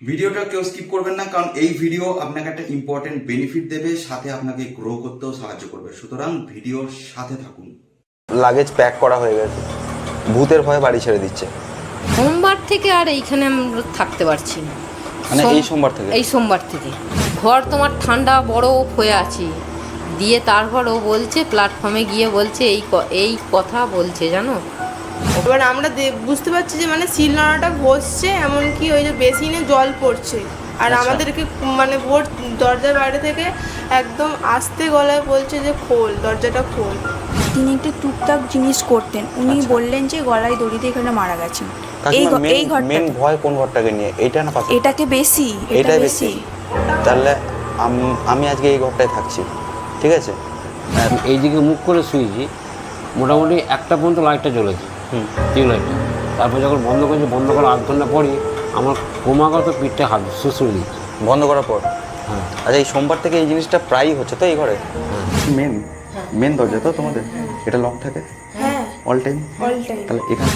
ভিডিওটা কেউ স্কিপ করবেন না, কারণ এই ভিডিও আপনাকে একটা ইম্পর্টেন্ট বেনিফিট দেবে, সাথে আপনাকে গ্রো করতেও সাহায্য করবে। সুতরাং ভিডিওর সাথে থাকুন। লাগেজ প্যাক করা হয়ে গেছে, ভূতের ভয়ে বাড়ি ছেড়ে দিচ্ছে। সোমবার থেকে আর এইখানে আমরা থাকতে পারছি না। মানে এই সোমবার থেকে? এই সোমবার থেকে ঘর তোমার ঠান্ডা বরফ হয়ে আছে, দিয়ে তারপর ও বলছে প্ল্যাটফর্মে গিয়ে বলছে এই কথা বলছে, জানো। এবার আমরা বুঝতে পারছি যে মানে শিলনোড়াটা ঘষছে, এমনকি ওই যে বেসিনে জল পড়ছে। আর আমাদেরকে মানে ভোর দরজার বাইরে থেকে একদম আস্তে গলায় বলছে যে খোল, দরজাটা খোল। তিনি একটু টুকটাক জিনিস করতেন, উনি বললেন যে গলায় দড়ি দিয়ে এখানে মারা গেছেন। এই ঘরটা মেন ভয় কোন ঘরটাকে নিয়ে? এটা না পাশে? এটাকে বেশি, এটাই বেশি। তাহলে আমি আজকে এই ঘরটায় থাকছি, ঠিক আছে? এইদিকে মুখ করে শুয়েছি, মোটামুটি 1টা পর্যন্ত লাইটটা জ্বলেছে, টিউব লাইটটা। তারপর যখন বন্ধ করেছি, বন্ধ করার 8 ঘন্টা পরই আমার ক্রমাগত পিঠটা হাত শুশুড়ে দিচ্ছে বন্ধ করার পর। হ্যাঁ। আচ্ছা, এই সোমবার থেকে এই জিনিসটা প্রায়ই হচ্ছে তো এই ঘরে? মেন দরজা তো তোমাদের? এটা লক থাকে অল টাইম? তাহলে এখানে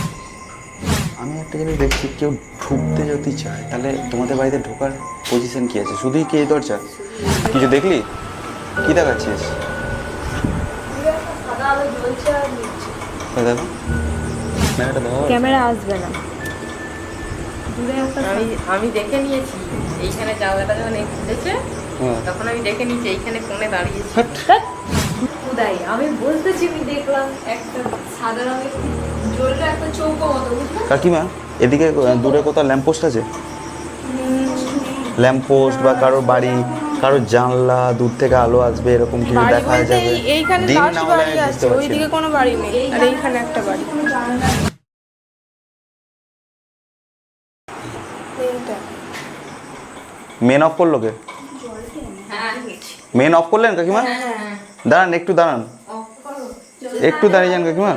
আমি একটা জিনিস দেখছি, কেউ ঢুকতে যদি চায় তাহলে তোমাদের বাড়িতে ঢোকার পজিশন কি আছে? শুধুই কি এই দরজা? কিছু দেখলি? কি দেখাচ্ছিস? দেখো ক্যামেরা আসবে না। আমি দেখে নিয়েছি এইখানে জায়গাটা যখন খুলেছে, তখন আমি দেখে নিয়েছি এইখানে কোণে দাঁড়িয়েছি। খুদাই আমি বলতেছি, আমি দেখলাম একটা সাদা রঙের জ্বললো, একটা চৌকো মতো, বুঝলে? কাকিমা, এদিকে দূরে কোথাও ল্যাম্পপোস্ট আছে? ল্যাম্পপোস্ট বা কারোর বাড়ি, কারোর জানলা দূর থেকে আলো আসবে এরকম কিছু দেখা যাবে? এইখানে দিন লাস্ট না হলে বাড়ি আমি আছে, বুঝতে পারছি ওইদিকে না। কোনো বাড়ি নেই, আর এইখানে একটা বাড়ি। মেন অফ করলো কে? মেন অফ করলেন কাকিমা? দাঁড়ান, একটু দাঁড়ান, একটু দাঁড়িয়ে যান কাকিমা।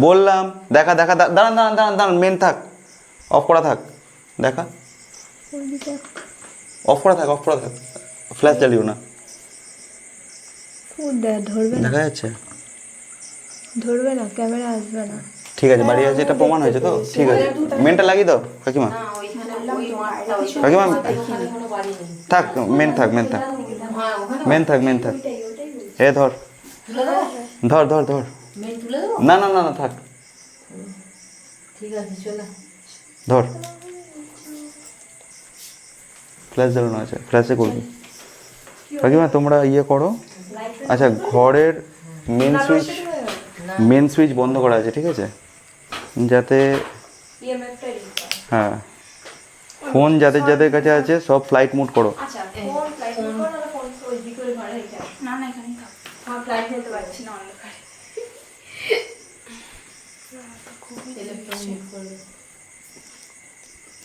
বললাম দেখা দেখা, দাঁড়ান দাঁড়ান দাঁড়ান দাঁড়ান, মেন থাক, অফ করা থাক, দেখা অফ করা থাক, অফ করা থাক, ফ্ল্যাশ জ্বালিও না। দেখা যাচ্ছে? ধরবে না, ক্যামেরা আসবে না। ঠিক আছে, বাড়ি আছে, এটা প্রমাণ হয়েছে তো? ঠিক আছে, মেনটা লাগিয়ে দাও কাকিমা। কাকিমা থাক, মেন থাক, মেন থাক, মেন থাক, মেন থাক। এ ধর ধর ধর ধর, না না না না থাক, ঠিক আছে চলো ধর। ফ্ল্যাশ জ্বালানো আছে, ফ্ল্যাশে করবি কাকিমা। তোমরা ইয়ে করো। আচ্ছা, ঘরের মেন সুইচ বন্ধ করা আছে, ঠিক আছে? যাতে হ্যাঁ, ফোন যাদের যাদের কাছে আছে সব ফ্লাইট মোড করো।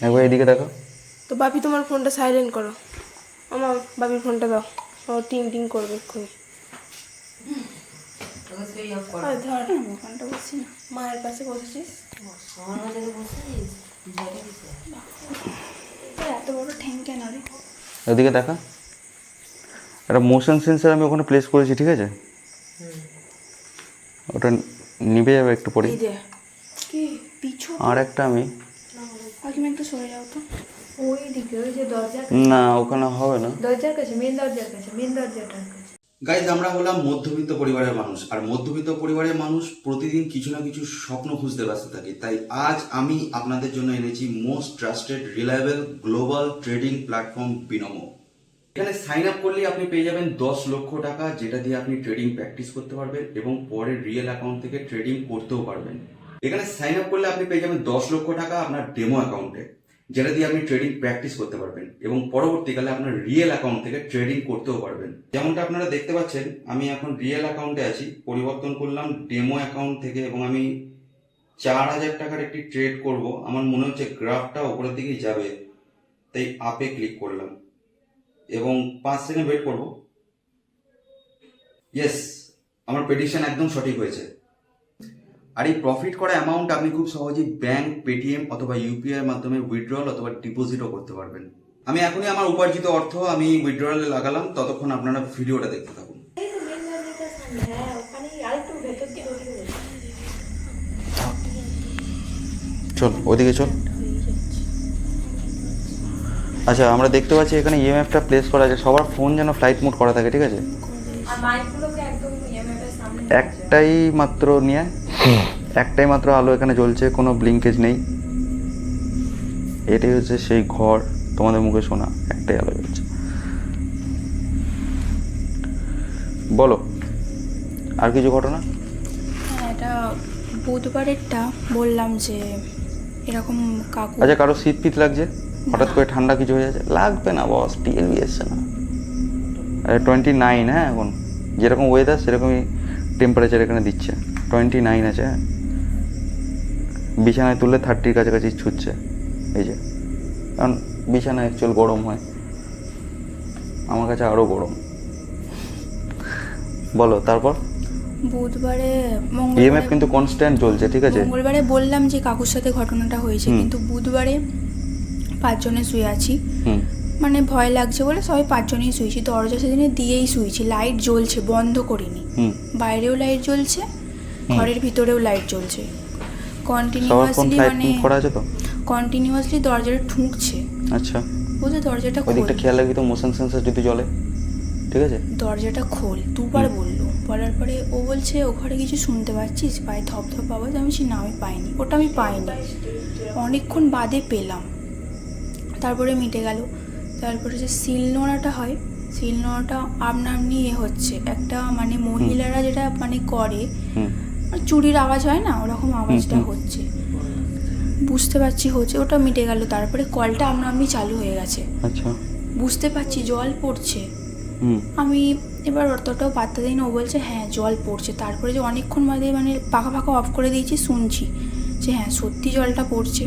একবার এদিকে দেখো তো বাপি, তোমার ফোনটা সাইলেন্ট করো। আমার বাপির ফোনটা দাও, ও টিং টিং করবে এক্ষুনি। ধর, ফোনটা বসছি না, মায়ের পাশে বসেছিস, এত বড় ঠ্যাং কেন রে? এদিকে দেখা, একটা মোশন সেন্সর আমি ওখানে প্লেস করেছি, ঠিক আছে? ওটা নিভে যাবে একটু পরে। কি পিছু? আর একটা আমি একটু সরে যাও তো, ওই দিকে, ওই যে দরজা, না ওখানে হবে না, দরজার কাছে, মেন দরজার কাছে, মেন দরজাটার কাছে। গাইজ, আমরা হলাম মধ্যবিত্ত পরিবারের মানুষ, আর মধ্যবিত্ত পরিবারের মানুষ প্রতিদিন কিছু না কিছু স্বপ্ন খুঁজতে ব্যস্ত থাকি। তাই আজ আমি আপনাদের জন্য এনেছি most trusted reliable global trading platform Binomo. এখানে সাইন আপ করলে আপনি পেয়ে যাবেন 10 লক্ষ টাকা, যেটা দিয়ে আপনি ট্রেডিং প্র্যাকটিস করতে পারবেন এবং পরে রিয়েল অ্যাকাউন্ট থেকে ট্রেডিং করতেও পারবেন। এখানে সাইন আপ করলে আপনি পেয়ে যাবেন 10 লক্ষ টাকা আপনার ডেমো অ্যাকাউন্টে, যেটা দিয়ে আপনি ট্রেডিং প্র্যাকটিস করতে পারবেন এবং পরবর্তীকালে আপনার রিয়েল অ্যাকাউন্ট থেকে ট্রেডিং করতেও পারবেন। যেমনটা আপনারা দেখতে পাচ্ছেন, আমি এখন রিয়েল অ্যাকাউন্টে আছি, পরিবর্তন করলাম ডেমো অ্যাকাউন্ট থেকে এবং আমি 4000 টাকার একটি ট্রেড করব। আমার মনে হচ্ছে গ্রাফটা উপরের দিকেই যাবে, তাই আপে ক্লিক করলাম এবং 5 সেকেন্ড ওয়েট করব। ইয়েস, আমার প্রেডিকশন একদম সঠিক হয়েছে। আর এই প্রফিট করা অ্যামাউন্ট আপনি খুব সহজেই ব্যাংক, পেটিএম অথবা ইউপিআই এর মাধ্যমে উইথড্রল অথবা ডিপোজিটও করতে পারবেন। আমি এখনই আমার উপার্জিত অর্থ আমি উইথড্রলে লাগালাম, ততক্ষণ আপনারা ভিডিওটা দেখতে থাকুন। চল ওইদিকে চল। আচ্ছা আমরা দেখতে পাচ্ছি এখানে ইএমএফটা প্লেস করা আছে, সবার ফোন যেন ফ্লাইট মোড করা থাকে, ঠিক আছে? আর মাইকগুলোকে একদম ইএমআইয়ের সামনে একটাই মাত্র নিয়ে একটাই মাত্র আলো এখানে জ্বলছে, কোনো ব্লিঙ্কেজ নেই। এটাই হচ্ছে সেই ঘর, তোমাদের মুখে শোনা একটাই আলো জ্বলছে। বলো আর কিছু ঘটনা? হ্যাঁ, এটা বুধবারেরটা বললাম যে এরকম কাকু। আচ্ছা কারো শীত পিত লাগছে, হঠাৎ করে ঠান্ডা কিছু হয়ে যাচ্ছে? লাগবে না বস, টিএলবি এসছে না। আরে 29, হ্যাঁ এখন যেরকম ওয়েদার সেরকমই টেম্পারেচার এখানে দিচ্ছে, 29 আছে। হ্যাঁ বিছানায় তুললে 30-র কাছাকাছি ছুটছে, এই যে, কারণ বিছানায় অ্যাকচুয়াল গরম হয়, আমার কাছে আরও গরম। বলো তারপর। বুধবারে ইএমএফ কিন্তু কনস্ট্যান্ট চলছে, ঠিক আছে? মঙ্গলবারে বললাম যে কাকুর সাথে ঘটনাটা হয়েছে, কিন্তু বুধবারে 5 জনে শুয়ে আছি, হুম মানে ভয় লাগছে বলে সবাই 5 জনেই শুয়েছি। দরজা সেদিনে দিয়েই শুয়েছি, লাইট জ্বলছে, বন্ধ করিনি। হুম বাইরেও লাইট জ্বলছে, ঘরের ভিতরেও লাইট জ্বলছে। সবার ফোন কন্টিনিউয়াসলি ফ্লাইট মানে মোড করা আছে তো? কন্টিনিউয়াসলি দরজাটা ঠুকছে, আচ্ছা বলছে দরজাটা খোল, ওদিকটা খেয়াল রাখবি তো, মোশন সেন্সার যদি জ্বলে, ঠিক আছে? দরজাটা খোল, দুবার বললো। বলার পরে ও বলছে ও ঘরে কিছু শুনতে পাচ্ছিস, পায়ে ধপ ধপ আওয়াজ। আমি বলছি না আমি পাইনি, ওটা আমি পাইনি। অনেকক্ষণ বাদে পেলাম, তারপরে মিটে গেল। তারপরে যে সিল নোড়াটা হয়, সিল নোড়াটা আপনা আপনি হচ্ছে একটা, মানে মহিলারা যেটা মানে করে, হুম চুরির আওয়াজ হয় না, ওরকম আওয়াজটা হচ্ছে, বুঝতে পারছি হচ্ছে। ওটা মিটে গেল। তারপরে কলটা আপনা আপনি চালু হয়ে গেছে, আচ্ছা বুঝতে পারছি জল পড়ছে। হুম আমি এবার অতটাও পাত্তা দিই না, ও বলছে হ্যাঁ জল পড়ছে। তারপরে যে অনেকক্ষণ বাদে মানে পাখা ফাঁকা অফ করে দিয়েছি, শুনছি যে হ্যাঁ সত্যি জলটা পড়ছে।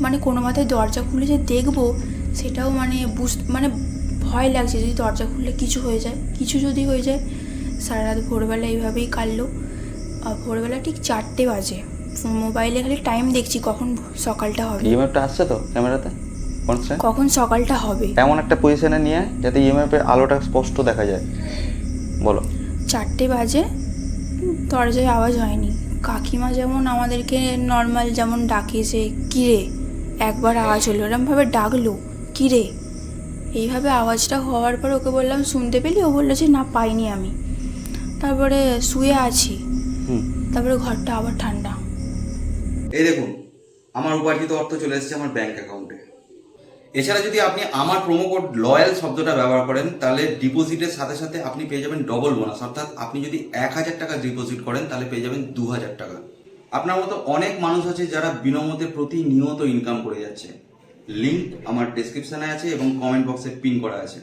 মানে কোনো মাথায় দরজা খুলে যে দেখবো সেটাও মানে মানে ভয় লাগছে, যদি দরজা খুললে কিছু হয়ে যায়, কিছু যদি হয়ে যায়। সারা রাত ভোরবেলা এইভাবেই কাটলো। ভোরবেলা ঠিক 4টে বাজে, মোবাইলে খালি টাইম দেখছি কখন সকালটা হবে, ইএমএফটা আসছে তো ক্যামেরাতে কনস্ট্যান্ট, কখন সকালটা হবে। এমন একটা পজিশনে নিয়ে যাতে ইএমএফ এর আলোটা স্পষ্ট দেখা যায়। বলো 4টে বাজে, দরজায় আওয়াজ হয়নি। কাকিমা যেমন আমাদেরকে নর্মাল যেমন ডাকে যে কিরে, একবার আওয়াজ হলো, এরমভাবে ডাকলো কিরে, এইভাবে আওয়াজটা হওয়ার পর ওকে বললাম শুনতে পেলি? ও বললো যে না পাইনি আমি। তারপরে শুয়ে আছি, হুম তারপরে ঘরটা আবার ঠান্ডা। এই দেখুন, আমার উপার্জিত অর্থ চলে এসেছে আমার ব্যাংক অ্যাকাউন্টে। এছাড়া যদি আপনি আমার প্রোমো কোড লয়াল শব্দটা ব্যবহার করেন, তাহলে ডিপোজিটের সাথে সাথে আপনি পেয়ে যাবেন ডবল বোনাস। অর্থাৎ আপনি যদি 1000 টাকা ডিপোজিট করেন তাহলে পেয়ে যাবেন 2000 টাকা। আপনার মতো অনেক মানুষ আছে যারা বিনামূল্যে প্রতিনিয়ত ইনকাম করে যাচ্ছে। লিংক আমার ডেসক্রিপশনে আছে এবং কমেন্ট বক্সে পিন করা আছে।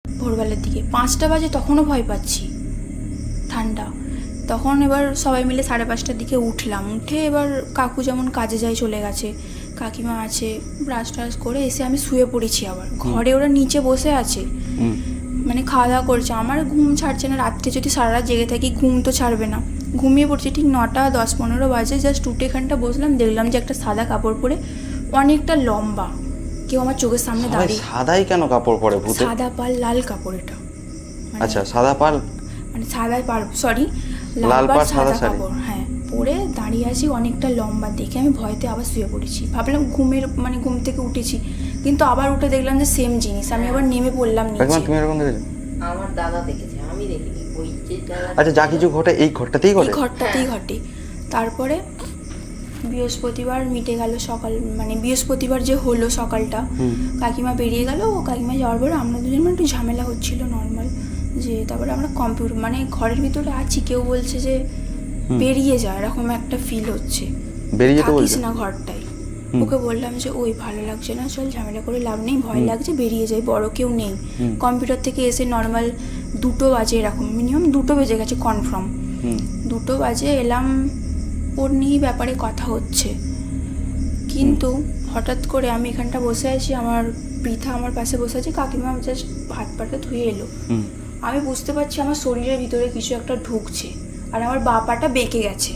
ভোরবেলার দিকে 5টা বাজে, তখনও ভয় পাচ্ছি, ঠান্ডা। তখন এবার সবাই মিলে 5:30টার দিকে উঠলাম। উঠে এবার কাকু যেমন কাজে যায় চলে গেছে, কাকিমা আছে, ব্রাশ ট্রাশ করে এসে আমি শুয়ে পড়েছি। আবার ঘরে ওরা নিচে বসে আছে, হুম মানে খাওয়া দাওয়া করছে। আমার ঘুম ছাড়ছে না, রাত্রে যদি সারা রাত জেগে থাকি ঘুম তো ছাড়বে না। ঘুমিয়ে পড়ছি ঠিক 9টা 10-15 বাজে। জাস্ট উঠে এখানটা বসলাম, দেখলাম যে একটা সাদা কাপড় পরে অনেকটা লম্বা কেউ আমার চোখের সামনে সবাই দাঁড়িয়ে। সাদাই কেন কাপড় পরে ভূতে? সাদা পাল লাল কাপড়, এটা মানে- আচ্ছা সাদা পাল, মানে সাদা পাল, সরি লাল লাল পাড় পাড় সাদা সাদা শাড়ি। কাপড়, হ্যাঁ পরে দাঁড়িয়ে আছি, অনেকটা লম্বা। দেখে আমি ভয়তে আবার শুয়ে পড়েছি। ভাবলাম ঘুমের মানে ঘুম থেকে উঠেছি, কিন্তু আবার উঠে দেখলাম যে সেম জিনিস। আমি আবার নেমে পড়লাম কাকিমা নিচে। তুমি এরকম দেখেছো? আমার দাদা দেখেছে, আমি দেখিনি। ওই যে দাদা আচ্ছা যা কিছু ঘটে এই ঘরটাতেই এই ঘটে? ঘরটাতেই ঘটে। তারপরে বৃহস্পতিবার মিটে গেল সকাল, মানে বৃহস্পতিবার যে হলো সকালটা, কাকিমা বেরিয়ে গেল। কাকিমা যাওয়ার পরে আমরা দুজন মানে একটু ঝামেলা হচ্ছিল নর্মাল, যে তারপরে আমরা কম্পিউটার মানে ঘরের ভিতরে আছি, কেউ বলছে যে বেরিয়ে যায়, এরকম একটা ফিল হচ্ছে, বেরিয়ে যেতে থাকিস বলছে? না ঘরটায়। ওকে বললাম যে ওই ভালো লাগছে না, চল ঝামেলা করে লাভ নেই, ভয় লাগছে, বেরিয়ে যাই, বড় কেউ নেই। কম্পিউটার থেকে এসে নর্মাল 2টো বাজে, এরকম মিনিমাম 2টো বেজে গেছে কনফার্ম। 2টো বাজে এলাম, ওর নিয়েই ব্যাপারে কথা হচ্ছে। কিন্তু হঠাৎ করে আমি এখানটা বসে আছি, আমার পৃথা আমার পাশে বসে আছে, কাকিমা জাস্ট হাত পাটা ধুয়ে এলো। আমি বুঝতে পারছি আমার শরীরের ভিতরে কিছু একটা ঢুকছে, আর আমার বাঁ পাটা বেঁকে গেছে।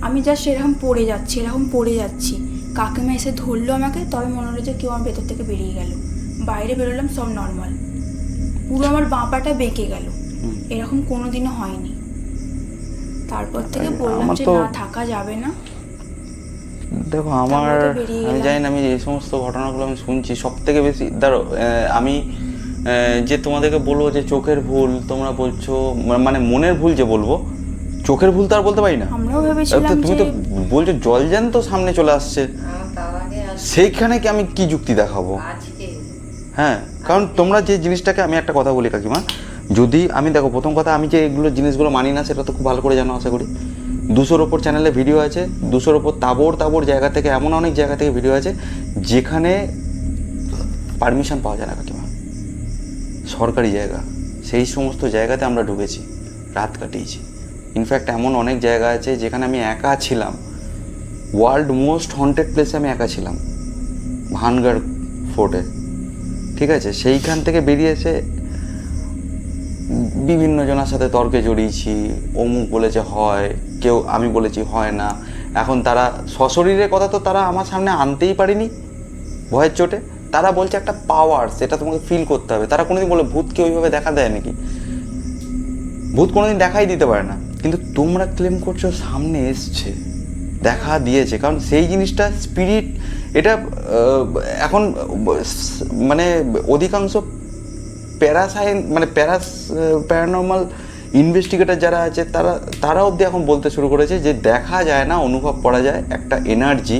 আমি জাস্ট এরকম পড়ে যাচ্ছি। কাকিমা এসে ধরলো আমাকে, তবে মনে হলো যে কেউ আমার ভেতর থেকে বেরিয়ে গেল। বাইরে বেরোলাম, সব নর্মাল। পুরো আমার বাঁ পাটা বেঁকে গেল, এরকম কোনোদিনও হয়নি। তারপর থেকে বললাম আমার যে তো- না থাকা যাবে না। দেখো আমার আমরা তো বেরিয়ে আমি গেলাম। জানি না, আমি এই সমস্ত ঘটনাগুলো আমি শুনছি সব থেকে বেশি ধরো আমি যে তোমাদেরকে বলবো যে চোখের ভুল তোমরা বলছো, মানে মনের ভুল যে বলবো, চোখের ভুল তো আর বলতে পারি না। আমরাও ভেবেছিলাম তুমি যে তো বলছো জলজ্যান্ত সামনে চলে আসছে, আমার তার আগে সেইখানে কি আমি কি যুক্তি দেখাবো? আজকে হ্যাঁ, কারণ তোমরা যে জিনিসটাকে, আমি একটা কথা বলি কাকিমা, যদি আমি দেখো প্রথম কথা আমি যে এগুলো জিনিসগুলো মানি না সেটা তো খুব ভালো করে জানো আশা করি। 200-র ওপর চ্যানেলে ভিডিও আছে, 200-র ওপর তাবড় জায়গা থেকে, এমন অনেক জায়গা থেকে ভিডিও আছে যেখানে পারমিশন পাওয়া যায় না কাকিমা, সরকারি জায়গা, সেই সমস্ত জায়গাতে আমরা ঢুকেছি, রাত কাটিয়েছি। ইনফ্যাক্ট এমন অনেক জায়গা আছে যেখানে আমি একা ছিলাম, ওয়ার্ল্ড মোস্ট হন্টেড প্লেসে আমি একা ছিলাম, ভানগড় ফোর্টে, ঠিক আছে? সেইখান থেকে বেরিয়ে এসে বিভিন্ন জনের সাথে তর্কে জড়িয়েছি, অমুক বলেছে হয়, কেউ আমি বলেছি হয় না। এখন তারা সশরীরের কথা তো তারা আমার সামনে আনতেই পারেনি ভয়ের চোটে, তারা বলছে একটা পাওয়ার, সেটা তোমাকে ফিল করতে হবে। তারা কোনোদিন বলে ভূতকে ওইভাবে দেখা দেয় নাকি? ভূত কোনোদিন দেখাই দিতে পারে না, কিন্তু তোমরা ক্লেম করছো সামনে এসছে, দেখা দিয়েছে। কারণ সেই জিনিসটা স্পিরিট, এটা এখন মানে অধিকাংশ প্যারানর্মাল ইনভেস্টিগেটর যারা আছে তারা অবধি এখন বলতে শুরু করেছে যে দেখা যায় না, অনুভব করা যায় একটা এনার্জি,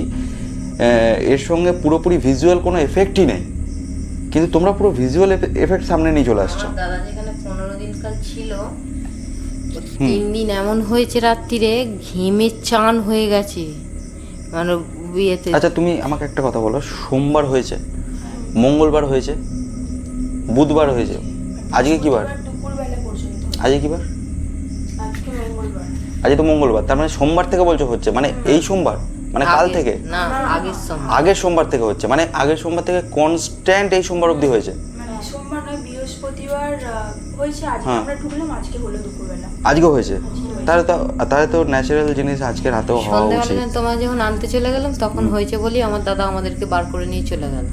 এর সঙ্গে পুরোপুরি ভিজুয়াল কোনো এফেক্টই নেই, কিন্তু তোমরা পুরো ভিজুয়াল এফেক্ট সামনে নিয়ে চলে আসছো। আমার দাদা যেখানে 15 দিন কাল ছিল, 3 দিন এমন হয়েছে রাত্রিরে ঘেমে চান হয়ে গেছে, মানে বিয়েতে। আচ্ছা তুমি আমাকে একটা কথা বলো, সোমবার হয়েছে, মঙ্গলবার হয়েছে, বুধবার হয়েছে, আজকে কি বার? দুপুরবেলা পর্যন্ত। আজকে কি বার? আজকে মঙ্গলবার। আজকে তো মঙ্গলবার, তার মানে সোমবার থেকে বলছো হচ্ছে, মানে এই সোমবার, মানে কাল থেকে? না, আগের সময়। আগের সোমবার থেকে হচ্ছে, মানে আগের সোমবার থেকে কনস্ট্যান্ট এই সোমবার অবধি হয়েছে? মানে সোমবার নয়, বৃহস্পতিবার হয়েছে, আজকে হ্যাঁ। আমরা ঢুকলাম, আজকে হলো দুপুরবেলা। আজকে হয়েছে? তাহলে তো ন্যাচারাল জিনিস আজকে রাতেও হওয়া উচিত। সন্ধ্যাবেলা তোমার যখন আনতে চলে গেলাম তখন হয়েছে বলি আমার দাদা আমাদেরকে বার করে নিয়ে চলে গেল।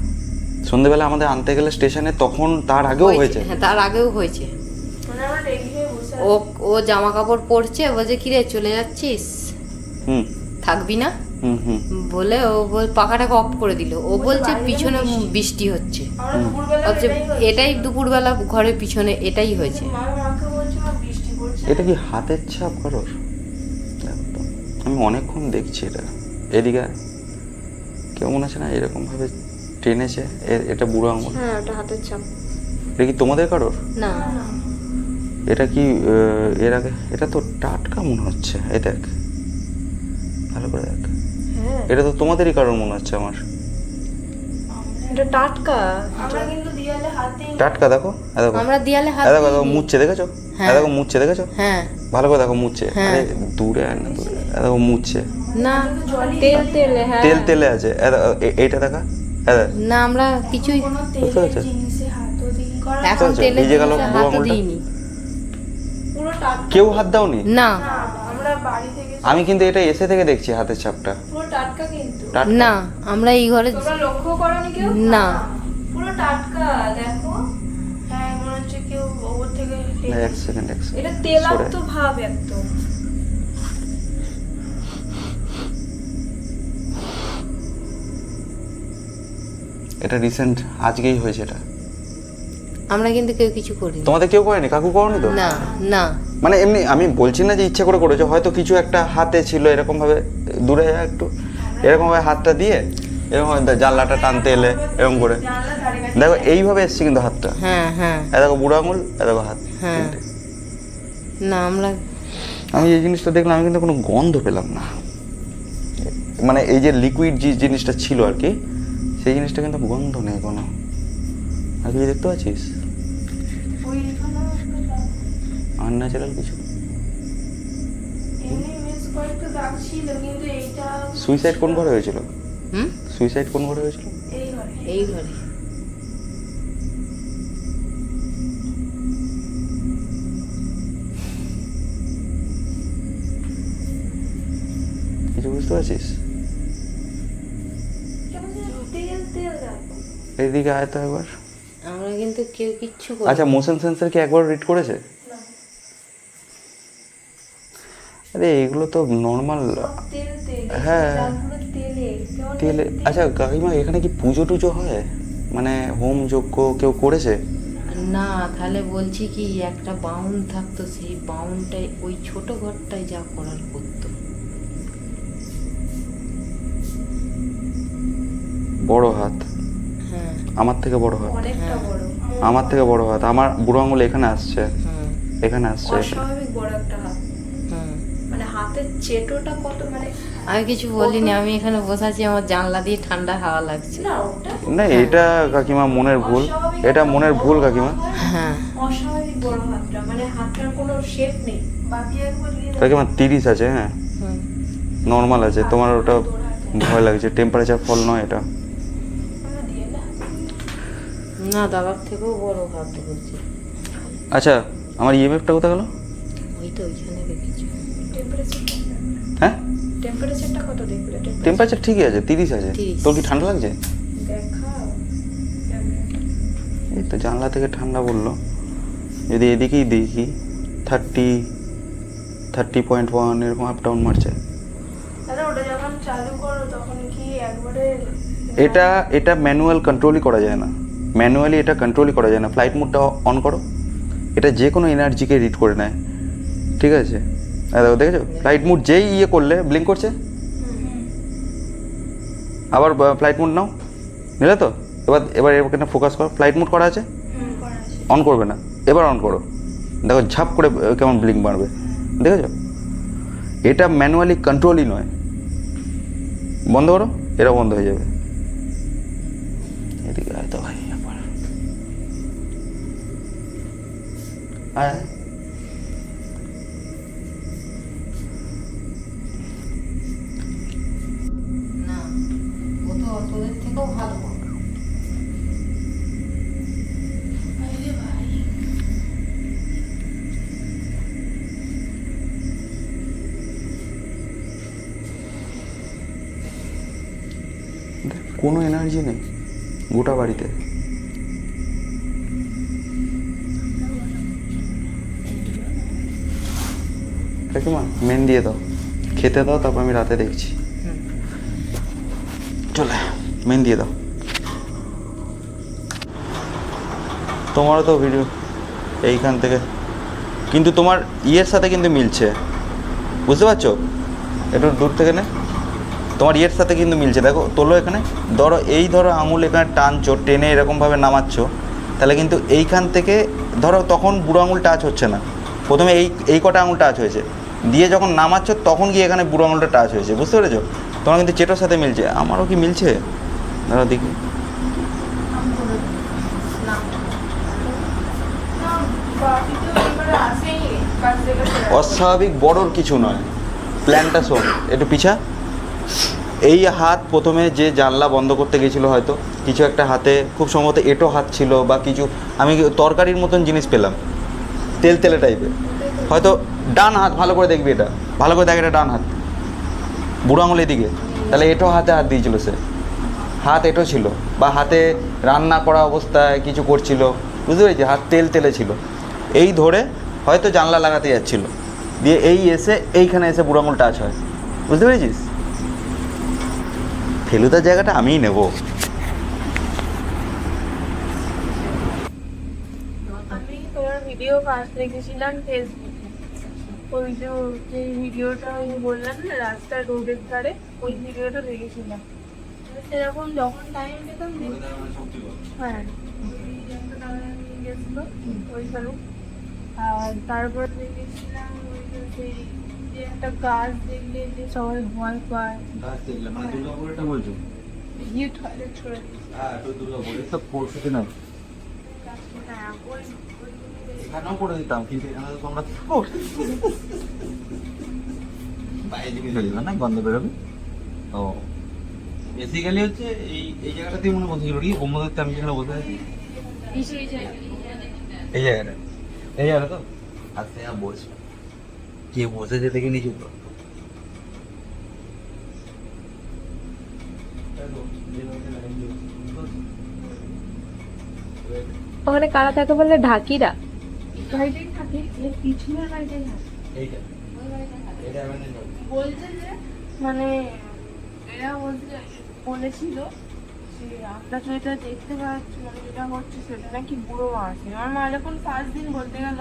সন্ধ্যেবেলা আমাদের আনতে গেলে স্টেশনে, তখন তার আগেও হয়েছে? হ্যাঁ, তার আগেও হয়েছে। মানে আমরা রেডি হয়ে বসে ও জামা কাপড় পরছে, বলছে কিরে চলে যাচ্ছিস, হুম থাকবি না? হুম হুম বলে ও পাখাটাকে অফ করে দিল। ও বলছে পিছনে বৃষ্টি হচ্ছে, আমরা দুপুরবেলা ভাবছে এটাই দুপুরবেলা ঘরের পিছনে এটাই হয়েছে। মাকে বলছে মা বৃষ্টি পড়ছে। এটা কি হাতের ছাপ কারোর? দেখো তো, আমি অনেকক্ষণ দেখছি এটা, এদিকে আয়। কেউ মনে হচ্ছে না এরকম ভাবে টেনেছে, এটা বুড়ো আঙুল, হ্যাঁ, ওটা হাতের ছাপ। এটা কি তোমাদের কারোর? না, এটা কি এর আগে? এটা তো টাটকা মনে হচ্ছে, এই দেখ ভালো করে দেখ, এটা তো তোমাদেরই কারোর মনে হচ্ছে আমার। এটা টাটকা। আমরা কিন্তু দিয়ালে হাত দিই। টাটকা দেখো, দেখো, আমরা দেয়ালে হাত দেখো দেখো দিইনি। মুছছে, দেখেছো? হ্যাঁ। দেখো মুছছে, দেখেছো? হ্যাঁ, ভালো করে দেখো মুছছে, হ্যাঁ। আরে দূরে আয় না, দূরে, দেখো মুছছে, না তেল তেলে। হ্যাঁ, তেলে আছে, এইটা দেখা, না আমরা কিছুই কোনো বুঝতে তেলের পেরেছো? জিনিসে হাতও দিই। এখন বুঝতে পেরেছো? তেলে এই যে গেল বুড়ো হাতও আঙুলটা। দিইনি। পুরো টাটকা। কেউ হাত দাওনি? না, আমরা বাড়ি থেকে আমি কিন্তু এটা এসে থেকে দেখছি হাতের ছাপটা। পুরো টাটকা কিন্তু। টাটকা? না আমরা এই ঘরে তোমরা লক্ষ্য করোনি কেউ? না। পুরো টাটকা দেখো। হ্যাঁ মনে হচ্ছে কেউ ওপর থেকে এক সেকেন্ড এটা তেলাক্ত ভাব একদম। এটা রিসেন্ট আজকেই হয়েছে এটা? আমরা কিন্তু কেউ কিছু করিনি। তোমাদের কেউ করেনি? কাকু করনি তো? না না, মানে এমনি আমি বলছি না যে ইচ্ছা করে করেছো, হয়তো কিছু একটা হাতে ছিল এরকম ভাবে, দূরে যা একটু, এরকম ভাবে হাতটা দিয়ে এরকম ভাবে জানলাটা টানতে এলে এরকম করে, দেখো এইভাবে এসছে কিন্তু হাতটা, হ্যাঁ হ্যাঁ দেখো বুড়ো আঙুল, দেখো হাত। হ্যাঁ। তিনটে। না আমরা আমি এই জিনিসটা দেখলাম, আমি কিন্তু কোনো গন্ধ পেলাম না, মানে এই যে লিকুইড যে জিনিসটা ছিল আর কি, সেই জিনিসটা কিন্তু গন্ধ নেই কোনো। আর কিছু দেখতে পাচ্ছিস? আনন্যাচারাল কিছু? এমনি মিস কয়েকটা দাগ ছিল কিন্তু এইটা সুইসাইড কোন ঘরে হয়েছিল? হুম সুইসাইড কোন ঘরে হয়েছিল? এই ঘরে। এই ঘরে কিছু বুঝতে পারছিস? কেমন যেন তেল তেল দেখো। এইদিকে আয় তো একবার। আমরা কিন্তু কেউ কিচ্ছু আচ্ছা করিনি। মোশন সেন্সর কি একবার রিড করেছে? আরে এগুলো তো নর্মাল। তেল তেল হ্যাঁ। পুরো তেলে তেলে আচ্ছা কাকিমা এখানে কি পুজো টুজো হয়, মানে হোম যজ্ঞ কেউ করেছে? না, তাহলে বলছি কি একটা বাউন থাকতো, সেই বাউনটাই ওই ছোট ঘরটায় যা করার করতো। বড় হাত, হ্যাঁ আমার থেকে বড় হাত, অনেকটা বড়, আমার থেকে বড় হাত, আমার বুড়ো আঙুল এখানে আসছে, হুম এখানে আসছে। অস্বাভাবিক বড় একটা হাত, হুম। মানে হাতের চেটোটা কত, মানে আমি কিছু বলিনি, আমি এখানে বসে আছি, আমার জানলা দিয়ে ঠান্ডা হাওয়া লাগছে। না ওটা না এটা কাকিমা মনের ভুল, এটা মনের ভুল কাকিমা। হ্যাঁ অস্বাভাবিক বড় হাতটা, মানে হাতটার কোনো শেপ নেই। বাকি একবার নিয়ে কাকিমা 30 আছে, হ্যাঁ হুম। নর্মাল আছে, তোমার ওটা ভয় লাগছে, টেম্পারেচার ফল নয় এটা। দিয়ে না না, দাদার থেকেও বড় হাত বলছে। আচ্ছা আমার ইএমএফটা কোথায় গেল? ওই তো ওইখানে রেখেছি। টেম্পারেচারটা, হ্যাঁ টেম্পারেচারটা কত দেখবে? টেম্পারেচার ঠিকই আছে, 30 আছে। 30 তোর কি ঠান্ডা লাগছে? দেখাও এই তো জানলা থেকে ঠান্ডা বললো, যদি এদিকেই দেখি 30.1 এরকম আপ ডাউন মারছে। দাদা ওটা যখন চালু করো তখন কি একবারে এটা ম্যানুয়াল কন্ট্রোলই করা যায় না, ম্যানুয়ালি এটা কন্ট্রোলই করা যায় না। ফ্লাইট মোডটা অন করো, এটা যে কোনো এনার্জিকে রিড করে নেয়, ঠিক আছে? দেখো দেখেছো ফ্লাইট মোড যেই ইয়ে করলে ব্লিঙ্ক করছে, আবার ফ্লাইট মোড নাও, নিলে তো? এবার এখানে ফোকাস করো, ফ্লাইট মোড করা আছে, অন করবে না, এবার অন করো, দেখো ঝাপ করে কেমন ব্লিঙ্ক মারবে, দেখেছো? এটা ম্যানুয়ালি কন্ট্রোলই নয়। বন্ধ করো, এটা বন্ধ হয়ে যাবে। এদিকে আয় তো ভাই, একবার আয়। না, ও তো তোদের থেকেও ভালো। কোনো এনার্জি নেই গোটা বাড়িতে। কাকিমা মেন দিয়ে দাও, খেতে দাও, তারপর আমি রাতে দেখছি। চলে মেন দিয়ে দাও। তোমারও তো ভিডিও এইখান থেকে, কিন্তু তোমার ইয়ের সাথে কিন্তু মিলছে, বুঝতে পারছো? একটু দূর থেকে নে, তোমার ইয়ের সাথে কিন্তু মিলছে। দেখো তোলো এখানে, ধরো এই ধরো আঙুল এখানে টানছো, টেনে এরকমভাবে নামাচ্ছ, তাহলে কিন্তু এইখান থেকে ধরো তখন বুড়ো আঙুল টাচ হচ্ছে না, প্রথমে এই কটা আঙুল টাচ হয়েছে, দিয়ে যখন নামাচ্ছ তখন গিয়ে এখানে বুড়ো আঙুলটা টাচ হয়েছে, বুঝতে পেরেছো? তোমার কিন্তু চেটোর সাথে মিলছে। আমারও কি মিলছে? দাঁড়াও দেখি। অস্বাভাবিক বড়র কিছু নয়, প্ল্যানটা শোন একটু পিছা। এই হাত প্রথমে যে জানলা বন্ধ করতে গেছিলো, হয়তো কিছু একটা হাতে, খুব সম্ভবত এঁটো হাত ছিল বা কিছু, আমি তরকারির মতন জিনিস পেলাম, তেলে টাইপের, হয়তো ডান হাত, ভালো করে দেখবি, এটা ভালো করে দেখ, এটা ডান হাত, বুড়ো আঙুল এদিকে, তাহলে এঁটো হাতে হাত দিয়েছিল সে, হাত এঁটো ছিল, বা হাতে রান্না করা অবস্থায় কিছু করছিল, বুঝতে পেরেছি? হাত তেলে ছিল, এই ধরে হয়তো জানলা লাগাতে যাচ্ছিল, দিয়ে এই এসে এইখানে এসে বুড়ো আঙুল টাচ হয়, বুঝতে পেরেছিস? ফেলুদার জায়গাটা আমিই নেব। আমি তোমার ভিডিও ফার্স্ট দেখেছিলাম ফেসবুকে, ওই যে ভিডিওটা ওই বললাম না রাস্তার রোডের ধারে, ওই ভিডিওটা দেখেছিলাম। সেরকম যখন টাইম পেতাম হ্যাঁ গেছিলো ওইখানে। আর তারপর দেখেছিলাম ওই যে যে একটা গাছ দেখলে যে সবাই ভয় পায়, গিয়ে টয়লেট ছড়ে হ্যাঁ ওই এখানেও করে দিতাম, কিন্তু এখানে তো তোমরা বাইরে দিকে চলে যাবে না, গন্ধ বেরোবে। ও বেসিক্যালি হচ্ছে এই জায়গাটাতেই মনে বসেছিল কি, অম্মদত্তে আমি যেখানে বসে আছি এই জায়গাটা তো আস্তে বসে কে বসেছে দেখে নিচু তো। ওখানে কারা থাকে বললে ঢাকিরা বাড়িতেই থাকে, এর পিছনের বাড়িতেই থাকে। বলছে যে মানে এরা বলেছিল যে আমরা তো এটা দেখতে পাচ্ছি, মানে যেটা হচ্ছে সেটা নাকি বুড়ো মা আছে। আমার মা যখন 5 দিন বলতে গেল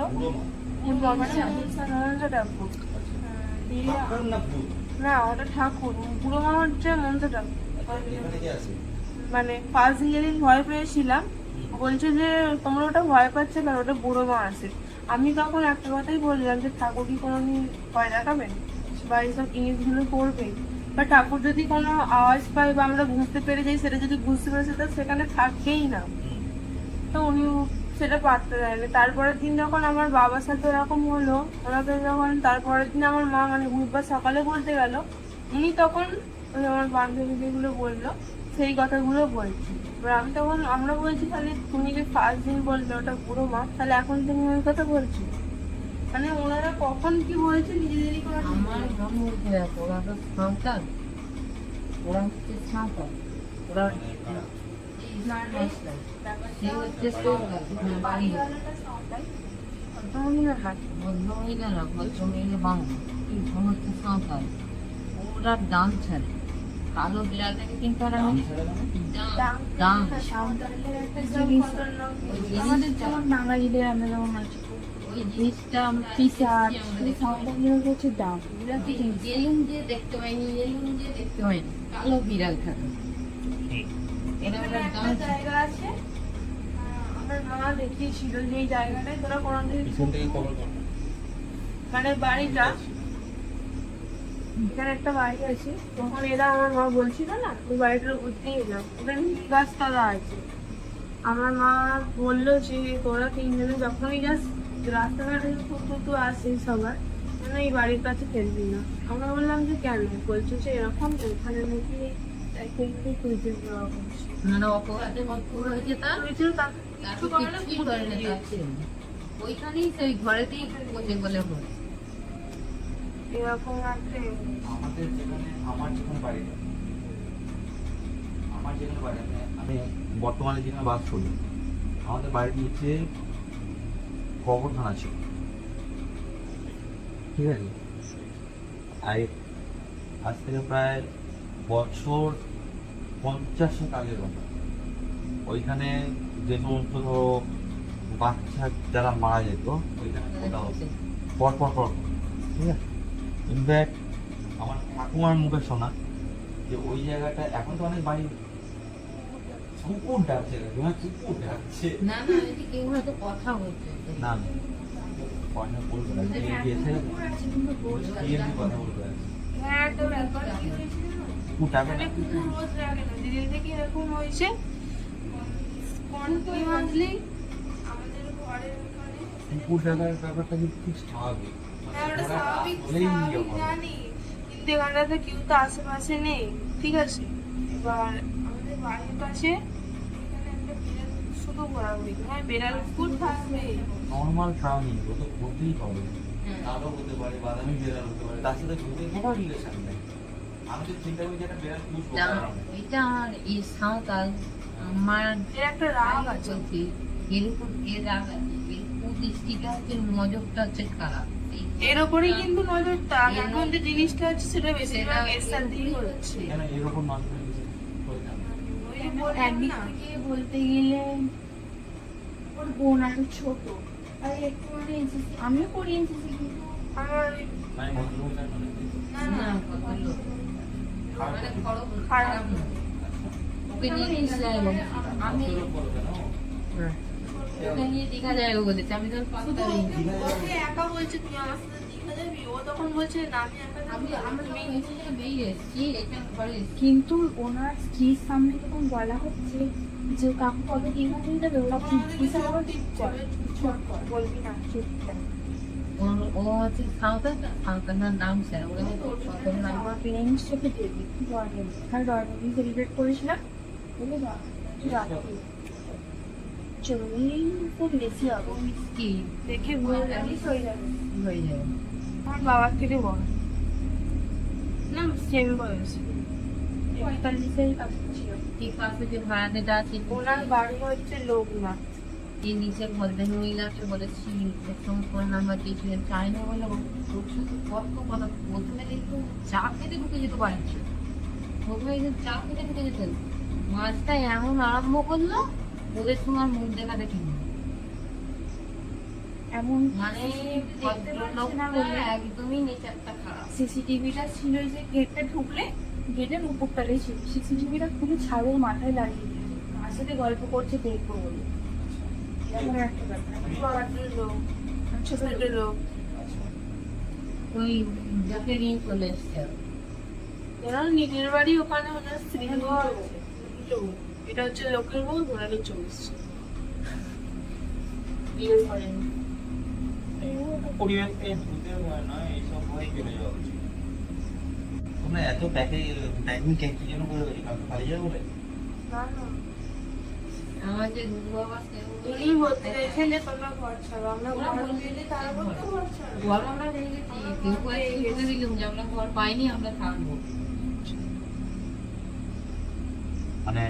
না, ওটা ঠাকুর, বুড়ো মা হচ্ছে মনসা ঠাকুর। মানে 5 দিন যেদিন ভয় পেয়েছিলাম বলছে যে তোমরা ওটা ভয় পাচ্ছে কারণ ওটা বুড়ো মা আছে। আমি তখন একটা কথাই বললাম যে ঠাকুর কি কোনোদিন ভয় দেখাবেন বা এইসব জিনিসগুলো করবে, বা ঠাকুর যদি কোনো আওয়াজ পায় বা আমরা বুঝতে পেরে যাই, সেটা যদি বুঝতে পেরে সেটা সেখানে থাকেই না। তো উনি সেটা পারতে দেয়নি। তারপরের দিন যখন আমার বাবার সাথে এরকম হলো, ওনাকে যখন তারপরের দিন আমার মা মানে বুধবার সকালে বলতে গেল, উনি তখন ওই আমার বান্ধবী যেগুলো বললো সেই কথাগুলো বলছি। এবার আমি তখন আমরা বলছি তাহলে তুমি যে 5 দিন বললে ওটা বুড়ো মা, তাহলে এখন তুমি ওই কথা বলছো? মানে ওনারা কখন কি বলছে নিজেদেরই কোনো ঠিক আমার নেই। মনে হচ্ছে দেখো, ওরা তো সাঁওতাল, ওরা হচ্ছে সাঁওতাল, ওরা সে হচ্ছে বাড়ি ভদ্রমহিলারা ভদ্রমহিলা বাংলা, হচ্ছে সাঁওতাল, ওরা ডান ছাড়ে। কালো বিড়ালটাকে কিন্তু ওরা ডান যেমন বাঙালিদের আমরা যেমন আছি, ওই জিনিসটা আমরা পিসার হচ্ছে দাম, এলুম যে দেখতে পাইনি, এলুম যে দেখতে পাইনি, কালো বিড়াল থাকে। এটা ওরা ডান একটা জায়গা আছে, আমার মা দেখিয়েছিল যে এই জায়গাটায় তোরা কোনোদিন মানে বাড়িটা এখানে একটা বাড়ি আছে, তখন এরা আমার মা বলছিল না ওই বাড়িটার বুঝতেই না, ওখানে গাছতলা আছে। আমার মা বললো যে তোরা 3 জনে যখনই যাস রাস্তাঘাটে তো আসিস সবার, মানে এই বাড়ির কাছে ফেলবি না। আমরা বললাম যে কেন? বলছো যে এরকম ওখানে নাকি মানে অপরাধে মজবুর হয়েছে, তার তারপর কিছুই করে না, ওইখানেই সেই ঘরেতেই বসে বলে বলে এরকম আছে। আমাদের যেখানে আমার যেখানে বাড়ি আমি বর্তমানে যেখানে বাস করি, আমাদের বাড়ির নিচে কবরখানা ছিল, ঠিক আছে? আজ থেকে প্রায় বছর 50 আগের কথা। ওইখানে যে সমস্ত ধরো বাচ্চা যারা মারা যেত ওইখানে খোদা হতো পর পর পর, ঠিক আছে? ইনফ্যাক্ট আমার ঠাকুমার মুখে শোনা যে ওই জায়গাটা এখন তো অনেক বাড়ি কুকুর ডাকছে, কুকুর ডাকছে না না, এটি কেউ হয়তো কথা বলছে না কথা বলবে না, গিয়েছে কথা বলবে হ্যাঁ, একটা ব্যাপার কি হয়েছিল না? কুকুর ডাকে মানে না। কুকুর রোজ লাগে না, যেদিন থেকে এরকম হয়েছে কন্টিনিউয়াসলি আমাদের ঘরের ওখানে। কুকুর ডাকার ব্যাপারটা কিন্তু খুব স্বাভাবিক, হ্যাঁ, ওটা স্বাভাবিক বলেই নিয়ে স্বাভাবিক হবে। জানি, কিন্তু এখানটাতে কেউ তো আশেপাশে নেই, ঠিক আছে? এবার আমাদের বাড়ির পাশে এখানে একটা বিড়াল শুধু ঘোরাঘুরি, হ্যাঁ বেড়াল কুকুর থাকবে। নর্মাল প্রাণী, ও তো করতেই হবে। কালো হতে পারে, বাদামি বিড়াল হতে পারে, তার সাথে কোনো রিলেশন নেই। আমি তো চিন্তা করি যে একটা বিড়াল পুষবো, এটা আর এই সাঁওতাল আমার এর একটা রাগ আছে। বলছি, এর উপর এর রাগ আছে, এর কুদৃষ্টিটা হচ্ছে, নজরটা হচ্ছে খারাপ। এর ওপরেই কিন্তু নজরটা, এখন যে জিনিসটা হচ্ছে সেটা বেশিরভাগ এর সাথেই হচ্ছে। কেন এরকম নজর ওই যে বললাম একদিক না, থেকে বলতে গেলে ওর বোন আরো ছোট, আর একটু মানে আমিও করি এনসিসি, কিন্তু আমার মানে ভদ্রমহিলার মানে না, ভদ্রলোক। মানে খারাপ না। ওকে নিয়ে দীঘা যায় বলে। আমি ওকে নিয়ে দীঘা যায় বলেছে, আমি তখন পাত্তা দিইনি। ওকে একা বলছে তুই আমার সাথে দীঘা যাবি, ও তখন বলছে না আমি একা আমি যাবো। আমরা বেরিয়ে এসেছি, এখানে ঘরে এসেছি। কিন্তু ওনার স্ত্রীর সামনে যখন বলা হচ্ছে যে কাকু কবে দীঘা নিয়ে যাবে, ওরা বলবি না চুপ কর। ও হচ্ছে সাঁওতাল, সাঁওতালের নাম স্যার, ওরা সকল নাম আমার পেরেন্টস সাথে দেবি ডরমেন্ট সেলিব্রেট করেছিলাম, বলে চল্লিশ বেশি হবে, কি দেখে ভুলে জানিস হয়ে যাবে। হয়ে যাবে। আমার বাবার থেকে বড় না, সেম বয়স, 45-এর কাছে ছিল। ঠিক পাশে যে ভাড়াটেটা আছে, ওনার বাড়ি হচ্ছে লোকনাথ। এই নিচের ভদ্র মহিলাকে বলেছি একদম ফোন নাম্বার দিয়েছিলেন, চাই না বলে ওর সাথে কত কথা বলতে না, কিন্তু চা খেতে ঢুকে যেতে পারছি। ওগুলো এই যে চা খেতে খেতে যেতেন মাছটা এমন আরম্ভ করলো ওদের তোমার মুখ দেখা দেখি এমন মানে ভদ্রলোকটা একদমই নেচারটা খারাপ। সিসিটিভিটা ছিল যে গেটে ঢুকলে গেটের উপরটাতেই ছিল, সিসিটিভিটা খুলে ছাদের মাথায় লাগিয়ে দিয়েছে, কার সাথে গল্প করছে দেখবো বলে। এরকম একটা ব্যাপার। লোক ছোট ছোট লোক ওই যাকে নিয়ে চলে এসছে ওনার নিজের বাড়ি ওখানে ওনার স্ত্রী ঘর লোক। এটা হচ্ছে লোকের বউ, ওনারই চলছে বিয়ে করেন। পরিবারকে ধুতে হয় না, এইসব হয়ে চলে যাওয়া উচিত। তোমরা এত প্যাকিং কি জন্য করে পালিয়ে যাবো বলে? না না, আমার যে গুরু বাবা উনি বলতে চাইছেন যে তোমরা ঘর ছাড়ো, আমরা ঘর পেলে তারপর তো ঘর ছাড়ো। ঘর আমরা পেয়ে গেছি, কেউ কেটে দিলাম যে আমরা ঘর পাইনি আমরা থাকবো। মানে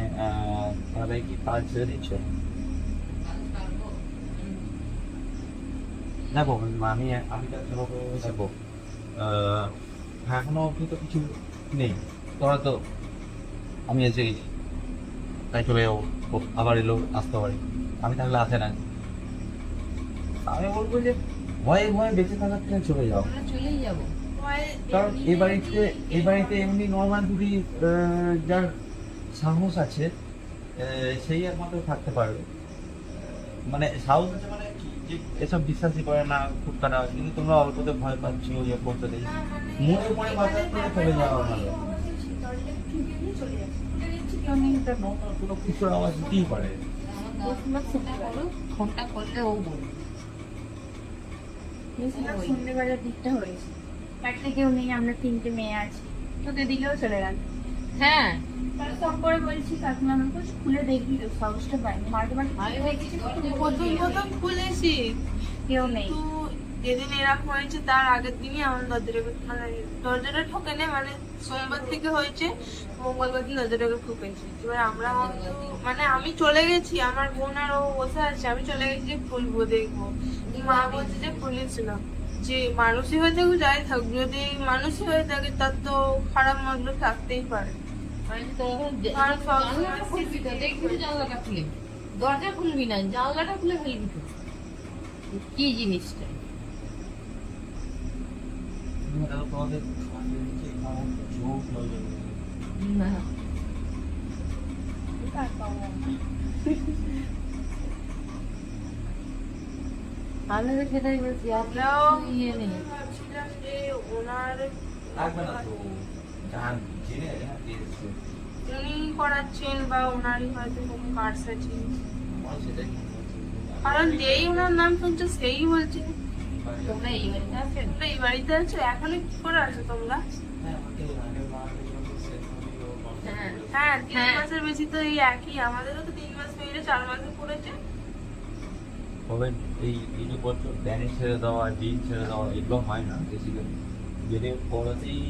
তাহলে কি কাজ ছেড়ে দিচ্ছ? দেখো আমি দেখো এখনো অব্দি তো কিছু নেই, তোরা তো আমি এসে গেছি তাই চলে যাবো, ও আবার এলো আসতে পারি, আমি থাকলে আসে না। আমি বলবো যে ভয়ে ভয়ে বেঁচে থাকার থেকে চলে যাও, আমরা চলেই যাবো। কারণ এই বাড়িতে এমনি নর্মাল যদি যার সাহস আছে সেই একমাত্র থাকতে পারবে। মানে সাহস আছে মানে কি যে এসব বিশ্বাসই করে না, খুব খারাপ। কিন্তু তোমরা অল্পতে ভয় পাচ্ছ ইয়ে করতে দেই, মনে মনে মাথা করে চলে যাওয়া ভালো। কোনো কিছুর আওয়াজ দিতেই পারে। ফোনটা করলে ও বলবে সন্ধ্যেবেলার দিকটা হয়েছে, বাড়িতে কেউ নেই, আমরা 3টে মেয়ে আছি, তোকে দিলেও চলে গেল। হ্যাঁ তাহলে ফোন করে বলছি কাকিমা আমাকে খুলে দেখবি তো, সাহসটা পাইনি, মাঝে মাঝে আমি দেখছি প্রথম প্রথম খুলেছি, কেউ নেই। কিন্তু যেদিন এরকম হয়েছে তার আগের দিনই আমার দরজাটা ঠোকে নেই, মানে সোমবার থেকে হয়েছে, মঙ্গলবার দিন দরজাটাকে ঠুকেছে। এবার আমরা মানে আমি চলে গেছি, আমার বোন আর ও বসে আছে, আমি চলে গেছি যে খুলবো দেখবো, মা বলছে যে খুলেছিলাম। যে মানুষই হয়ে থাকুক যাই থাকুক, যদি মানুষই হয়ে থাকে তার তো খারাপ মতলব থাকতেই পারে। জানলাটা খুলে দরজা খুলবি না, জানলাটা খুলে ফেলবি তো, কি জিনিসটা? তোমাদের না আমি তো সেটাই বলছি, আমরাও ইয়ে নেই। ভাবছিলাম যে ওনার লাগবে না তো, জান জেনে এসছে উনি করাচ্ছেন বা ওনারই হয়তো কোনো কার্স আছে, সেটাই। কারণ যেই ওনার নাম শুনছে সেই বলছে তোমরা এই বাড়িতে আছেন? তোমরা এই বাড়িতে আছো, এখনো কি করে আছো তোমরা? হ্যাঁ হ্যাঁ 3 হ্যাঁ। মাসের বেশি তো এই একই, আমাদেরও তো 3 মাস পেরিয়ে 4 মাসে পড়েছে। তবে এই যে বছর ড্যানি ছেড়ে দেওয়া, ডিন ছেড়ে দেওয়া এগুলো হয় না বেসিক্যালি, যদি পড়াতেই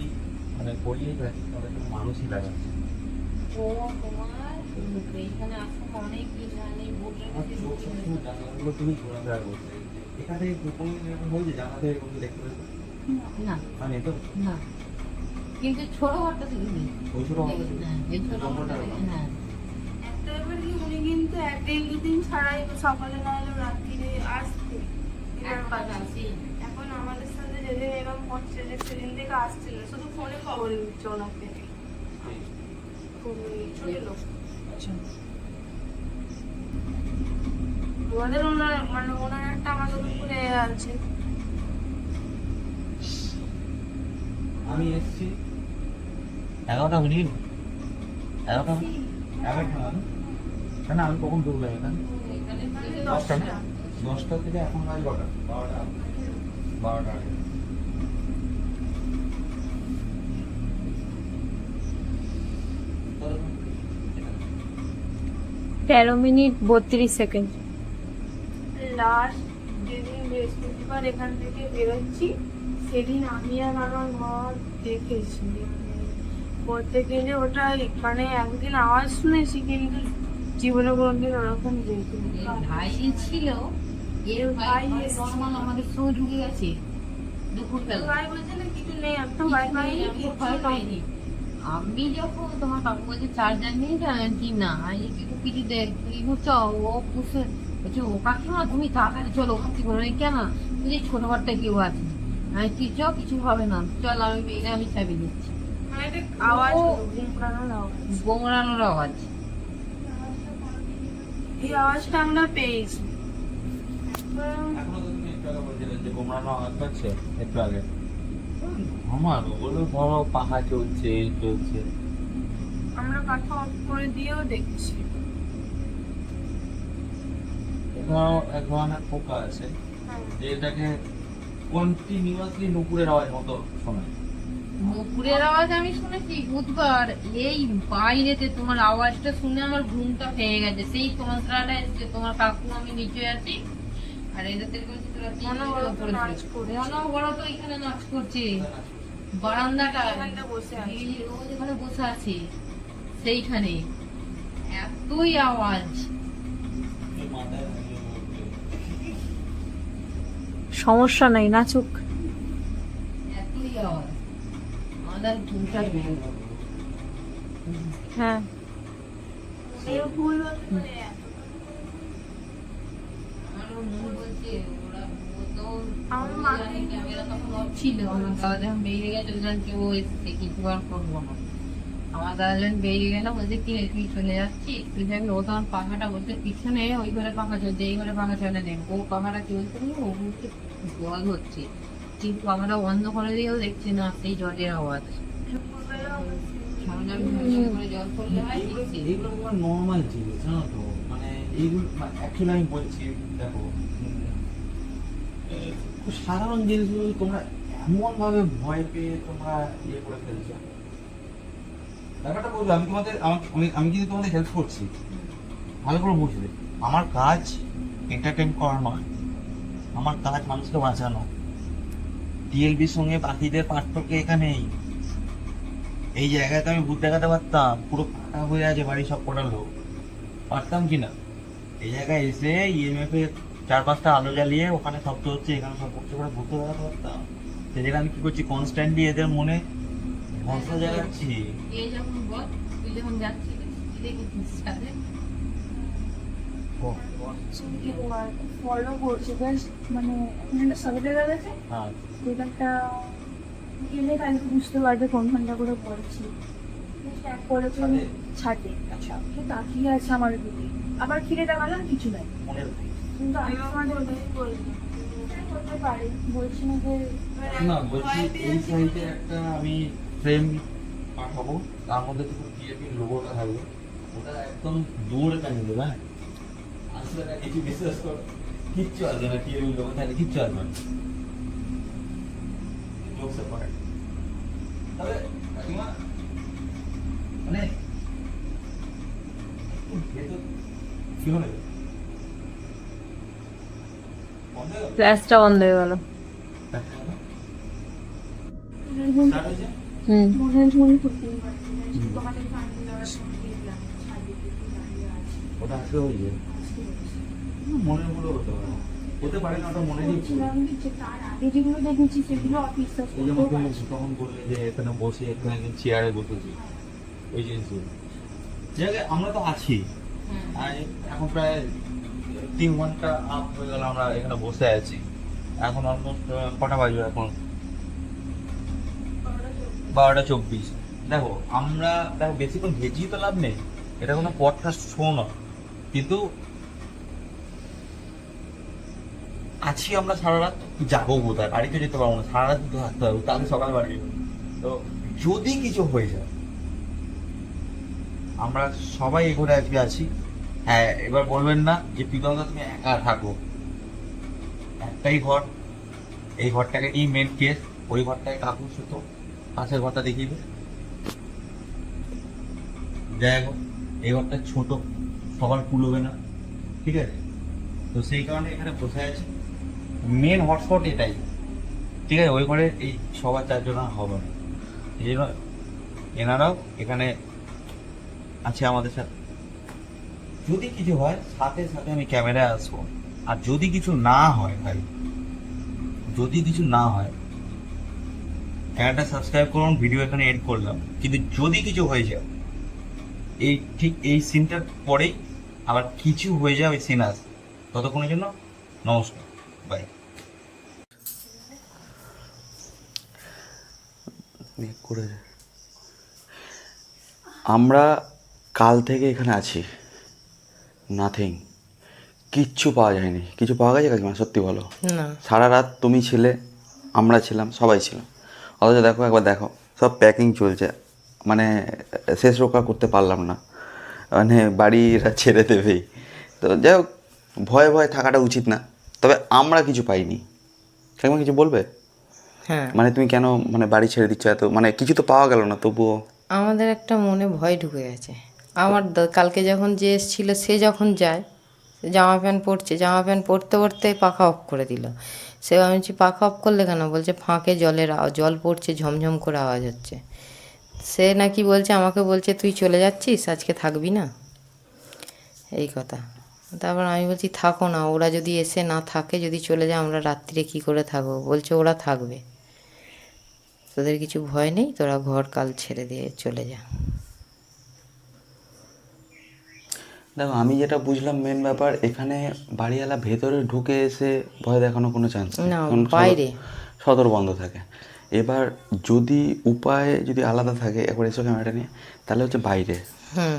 মানে পড়িয়েই থাকে তাহলে তো মানুষই লাগে। ও তোমার এইখানে আসা অনেক দিন জানি বোটের জানালাগুলো তুমি ঘোরাফেরা করতে এখান থেকে কোনো এরকম হয়েছে জানা থেকে কোনো দেখতে পেয়েছো? না মানে তো না, কিন্তু ছোট ঘরটা থেকে নেই। ওই ছোট হ্যাঁ এই ছোট ঘরটা থেকে, হ্যাঁ একটা ব্যাপার কি, উনি কিন্তু একদিন দুদিন ছাড়াই সকালে না হলেও রাত্রিরে আসতে, একবার আসি। এখন আমাদের সাথে যেদিন এরকম হচ্ছে যে সেদিন থেকে আসছে না, শুধু ফোনে খবর দিচ্ছে ওনার থেকে। খুবই ছোট লোক। আচ্ছা আমাদের ওনার মানে ওনার একটা আমাদের উপরে আছে। আমি এসেছি 11টা মিনিট, 11টা কেন আমি কখন ঢুকলাম এখানে? 10টা থেকে এখন আজ 12টা আগে। 13 মিনিট 32 সেকেন্ড। লাস্ট যেদিন বৃহস্পতিবার এখান থেকে বেরোচ্ছি সেদিন আমি আর আমার ঘর দেখেছি, বলতে গেলে ওটা মানে একদিন আওয়াজ শুনেছি কিন্তু জীবনে কোনোদিন ওরকম দেখিনি। ভাই যে ছিল এর ভাই নর্মাল আমাদের সঙ্গে ঢুকে গেছে দুপুর বেলা। ভাই বলছে না কিছু নেই, একটা ভাই পাইনি, ভয় পাইনি। আমি যখন তোমার কাকু কাছে চার্জার নিয়ে যাই কি না এই কিছু দেখ তুই হচ্ছে ও বুঝে বলছে ও কাকিমা তুমি তাড়াতাড়ি চলো ওখান থেকে বলে কেন তুই ছোট ঘরটা কেউ আছে আমি তুই চ কিছু হবে না চল আমি বেরিয়ে আমি চাবি দিচ্ছি মানে একটা আওয়াজ ও গোমড়ানোর আওয়াজ। গোমরানোর আওয়াজ এই আওয়াজটা আমরা পেয়েছি। এখনো তো তুমি একটু আগে বলছিলে যে গোমড়ানো আওয়াজ পাচ্ছে একটু আগে। আমার ওগুলো ধরো পাখা চলছে এই চলছে। আমরা পাখা অফ করে দিয়েও দেখছি। এখানেও এক ধরনের পোকা আছে যে এটাকে কন্টিনিউয়াসলি নুপুরের আওয়াজ মতো শোনায়। নুপুরের আওয়াজ আমি শুনেছি বুধবার এই বাইরেতে তোমার আওয়াজটা শুনে আমার ঘুমটা ভেঙে গেছে সেই তোমার রাটা এসছে তোমার কাকু আমি নিচে আছি আর এদের থেকে ওরা তো এখানে নাচ করছে বারান্দাটা বসে আছে। ও যেখানে বসে আছে সেইখানে এতই আওয়াজ সমস্যা নাই নাচুক। এতই আওয়াজ আমাদের ঘুমটা ভেঙে গেল। হ্যাঁ আমারও মন বলছে ওরা ও তো ক্যামেরা তখন off ছিল আমার দাদা যখন বেরিয়ে গেছে ওজন কেউ এসছে কিছু আর করবো না আমার দাদা যখন বেরিয়ে গেল বলছে কি রে, তুই চলে যাচ্ছিস তুই যাবি ও তখন পাখাটা বলতে পিছনে ওই ঘরে পাখা চলছে এই ঘরে পাখা চলে নেই ও পাখাটা চলছে না ও বলছে জল হচ্ছে কিন্তু পাখাটা বন্ধ করে দিয়েও দেখছে না সেই জলের আওয়াজ সামনে আমি করে জল করলে হয় দেখছি। এইগুলো তোমার নর্মাল জিনিস জানো তো মানে এইগুলো অ্যাকচুয়ালি আমি বলছি দেখো খুব সাধারণ জিনিসগুলো তোমরা এমন ভাবে ভয় পেয়ে তোমরা ইয়ে করে ফেলছো। ব্যাপারটা বলবো আমি তোমাদের আমি কিন্তু তোমাদের হেল্প করছি ভালো করে বুঝবে। আমার কাজ এন্টারটেইন করা নয়, আমার কাজ মানুষকে বাঁচানো। টিএলবির সঙ্গে বাকিদের পার্থক্য এখানেই। এই জায়গাতে আমি ভূত দেখাতে পারতাম, পুরো ফাঁকা হয়ে আছে বাড়ি সব কটা লোক, পারতাম কি না? এই জায়গায় এসে ইএমএফ এর 4-5টা আলো জ্বালিয়ে ওখানে শব্দ হচ্ছে এখানে শব্দ হচ্ছে করে ভূত দেখাতে পারতাম। সেই জায়গায় আমি কি করছি কনস্ট্যান্টলি এদের মনে ভরসা জাগাচ্ছি। এই যখন বল তুই যখন যাচ্ছিস তুই দেখেছিস সাথে ফলো করছে বেশ মানে একটা সাবজেক্ট আছে হ্যাঁ যেটা গেলে কালকে বুঝতে পারবে কোন ঘন্টা করে পড়ছি পরে ছাদে আচ্ছা তাকিয়ে আছে আমার দিকে আবার ফিরে তাকালাম কিছু নাই মনের কিন্তু আমি আমাদের করতে পারি বলছি না যে না বলছি এই সাইডে একটা আমি ফ্রেম পাঠাবো তার মধ্যে তো টিএলবির লোগোটা থাকবে, ওটা একদম দূরে টানিয়ে দেবে। হ্যাঁ আসলে না কিছু বিশ্বাস কর কিচ্ছু আসবে না, টিএলবির লোগো থাকলে কিচ্ছু আসবে না। জোকস অ্যাপার্ট তবে কাকিমা মানে ভেতর কি হলো বন্ধ হয়ে গেল? ফ্ল্যাশটা বন্ধ হয়ে গেল। স্টার্ট হয়েছে? মনে হয় মনে করতেই পারছি না তোমাদের ফান্ডে দেওয়ার সময় দেখলাম ছাদে একটু দাঁড়িয়ে আছে ওটা আজকে হয়েছে মনের ভুলও হতে পারে না, ওটা মনে নেই। বলছিলাম যে তার আগে যেগুলো দেখেছি সেগুলো অবিশ্বাস এই যেমন করতে তুমি পারছি তখন বললে যে এখানে বসে এখানে একজন চেয়ারে বসেছি ওই জিনিসগুলো জায়গায় আমরা তো আছি। আর এখন প্রায় 3 ঘন্টা আপ হয়ে গেল আমরা এখানে বসে আছি। এখন অলমোস্ট কটা বাজবে এখন 12:24। দেখো আমরা দেখো বেশিক্ষণ ঘেঁচিয়ে তো লাভ নেই, এটা কোনো পডকাস্ট শো না, কিন্তু আছি আমরা সারা রাত যাবো কোথায়, বাড়িতে যেতে পারবো না, সারা রাত তো থাকতে হবে, তাহলে সকালে বাড়ি যাবো। তো যদি কিছু হয়ে যায় আমরা সবাই এই ঘরে আজকে আছি। হ্যাঁ এবার বলবেন না যে প্রীতমদা তুমি একা থাকো, একটাই ঘর, এই ঘরটাকে এই মেন কেস, ওই ঘরটাকে কাকু শুতো, পাশের ঘরটা দেখিয়ে দে। যাই হোক এই ঘরটা ছোট, সবার কুলোবে না, ঠিক আছে? তো সেই কারণে এখানে বসে আছি, মেন হটস্পট এটাই, ঠিক আছে? ওই ঘরে এই সবার 4 জন হবে না, এই জন্য এনারাও এখানে আছে আমাদের সাথে। যদি কিছু হয় সাথে সাথে আমি ক্যামেরায় আসবো, আর যদি কিছু না হয় ভাই, যদি কিছু না হয় চ্যানেলটা সাবস্ক্রাইব করুন, ভিডিও এখানে এড করলাম। কিন্তু যদি কিছু হয়ে যায়, এই ঠিক এই সিনটার পরেই আবার কিছু হয়ে যায়, ওই সিন আসে। ততক্ষণের জন্য নমস্কার, বাই। আমরা কাল থেকে এখানে আছি, নাথিং, কিচ্ছু পাওয়া যায়নি। কিছু পাওয়া গেছে কাকিমা? সত্যি বলো। না, সারা রাত তুমি ছিলে, আমরা ছিলাম, সবাই ছিলাম। অথচ দেখো, একবার দেখো, সব প্যাকিং চলছে। মানে শেষ রক্ষা করতে পারলাম না, মানে বাড়িরা ছেড়ে দেবেই। তো যাই হোক, ভয়ে ভয়ে থাকাটা উচিত না। তবে আমরা কিছু পাইনি। কাকিমা কিছু বলবে? হ্যাঁ, মানে তুমি কেন মানে বাড়ি ছেড়ে দিচ্ছ এত? মানে কিছু তো পাওয়া গেল না, তবুও আমাদের একটা মনে ভয় ঢুকে গেছে। আমার কালকে যখন যে এসেছিল, সে যখন যায়, জামা প্যান্ট পরছে, জামা প্যান্ট পরতে পরতে পাখা অফ করে দিল। সে আমি বলছি পাখা অফ করলে কেন? বলছে ফাঁকে জল পড়ছে, ঝমঝম করে আওয়াজ হচ্ছে। সে নাকি বলছে, আমাকে বলছে তুই চলে যাচ্ছিস, আজকে থাকবি না, এই কথা। তারপর আমি বলছি থাকো না, ওরা যদি এসে না থাকে, যদি চলে যায়, আমরা রাত্রিরে কী করে থাকবো? বলছে ওরা থাকবে, তোদের কিছু ভয় নেই, তোরা ঘর কাল ছেড়ে দিয়ে চলে যা। দেখো, আমি যেটা বুঝলাম মেন ব্যাপার, এখানে বাড়িওয়ালা ভেতরে ঢুকে এসে ভয় দেখানোর কোনো চান্স না, বাইরে। সদর বন্ধ থাকে। এবার যদি উপায় যদি আলাদা থাকে, একবার এসো ক্যামেরাটা নিয়ে, তাহলে হচ্ছে বাইরে। হুম,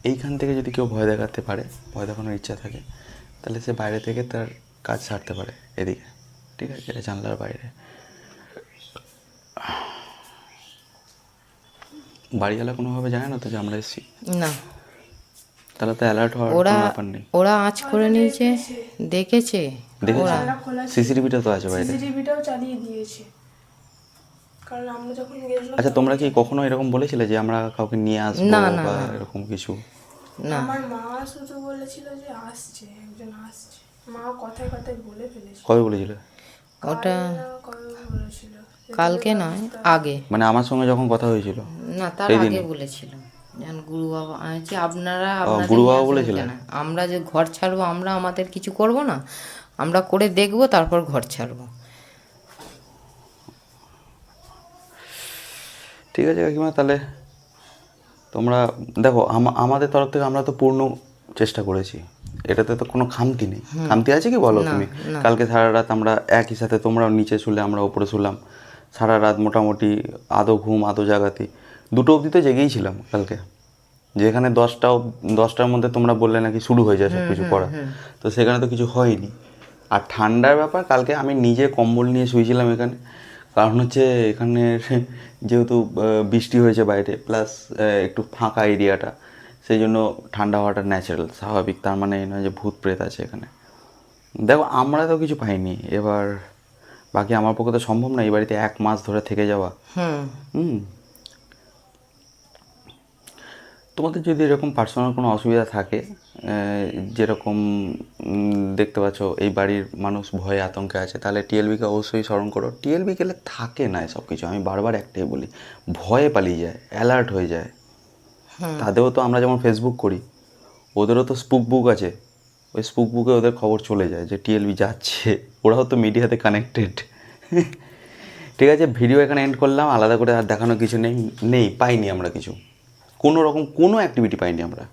এইখান থেকে যদি কেউ ভয় দেখাতে পারে, ভয় দেখানোর ইচ্ছা থাকে, তাহলে সে বাইরে থেকে তার কাজ সারতে পারে এদিকে। ঠিক আছে, এটা জানলার বাইরে। বাড়িওয়ালা কোনোভাবে জানে না তো যে আমরা এসেছি? না, তাহলে তো অ্যালার্ট হওয়ার ওরা কোনো ব্যাপার নেই। ওরা আঁচ করে নিয়েছে, দেখেছে। দেখেছি, সিসিটিভিটা তো আছে বাইরে। সিসিটিভিটাও চালিয়ে দিয়েছে, কারণ আমরা যখন গেছিলাম। আচ্ছা, তোমরা কি কখনো এরকম বলেছিলে যে আমরা কাউকে নিয়ে আসবো না, না, বা না। এরকম কিছু? না, আমার মা শুধু বলেছিল যে আসছে, একজন আসছে। মা কথায় কথায় বলে ফেলেছিল। কবে বলেছিল? ওটা কবে বলেছিল? কালকে নয়, আগে। মানে আমার সঙ্গে যখন কথা হয়েছিল? না, তার সেই আগে দিনে? বলেছিল। যেন গুরু বাবা আছে, আপনারা গুরু নিয়ে বাবা আসবেন বলেছিলেন? কেন? আমরা যে ঘর ছাড়বো, আমরা আমাদের কিছু করব না, আমরা করে দেখবো, তারপর ঘর ছাড়বো। ঠিক আছে কাকিমা, তাহলে তোমরা দেখো, আমাদের তরফ থেকে আমরা তো পূর্ণ চেষ্টা করেছি। এটাতে তো কোনো খামতি নেই। খামতি আছে কি বলো তুমি? কালকে সারা রাত আমরা একই সাথে, তোমরা নিচে শুলে, আমরা ওপরে শুলাম। সারা রাত মোটামুটি আদো ঘুম আদো জাগাতি, 2টো অবধি তো জেগেই ছিলাম কালকে। যেখানে 10টার মধ্যে তোমরা বললে নাকি শুরু হয়ে যায় সব কিছু পড়া, তো সেখানে তো কিছু হয়নি। আর ঠান্ডার ব্যাপার, কালকে আমি নিজে কম্বল নিয়ে শুয়েছিলাম এখানে। কারণ হচ্ছে এখানে যেহেতু বৃষ্টি হয়েছে বাইরে, প্লাস একটু ফাঁকা এরিয়াটা, সেই জন্য ঠান্ডা হওয়াটা ন্যাচারাল, স্বাভাবিক। তার মানে এই নয় যে ভূত প্রেত আছে এখানে। দেখো, আমরা তো কিছু পাইনি। এবার বাকি আমার পক্ষে তো সম্ভব না এই বাড়িতে 1 মাস ধরে থেকে যাওয়া। তোমাদের যদি এরকম পার্সোনাল কোনো অসুবিধা থাকে, যেরকম দেখতে পাচ্ছ এই বাড়ির মানুষ ভয়ে আতঙ্কে আছে, তাহলে টিএলবিকে অবশ্যই স্মরণ করো। টিএলবি গেলে থাকে না সব কিছু। আমি বারবার একটাই বলি, ভয়ে পালিয়ে যায়, অ্যালার্ট হয়ে যায়। তাদেরও তো আমরা যেমন ফেসবুক করি, ওদেরও তো স্পুক বুক আছে। ওই স্পুক বুকে ওদের খবর চলে যায় যে টিএলবি যাচ্ছে। ওরাও তো মিডিয়াতে কানেক্টেড। ঠিক আছে, ভিডিও এখানে এন্ড করলাম। আলাদা করে আর দেখানো কিছু নেই, পাইনি আমরা কিছু, কোনো রকম কোনো অ্যাক্টিভিটি পাইনি আমরা।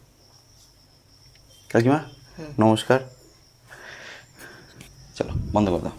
কাকিমা নমস্কার, চলো বন্ধ করে দাও।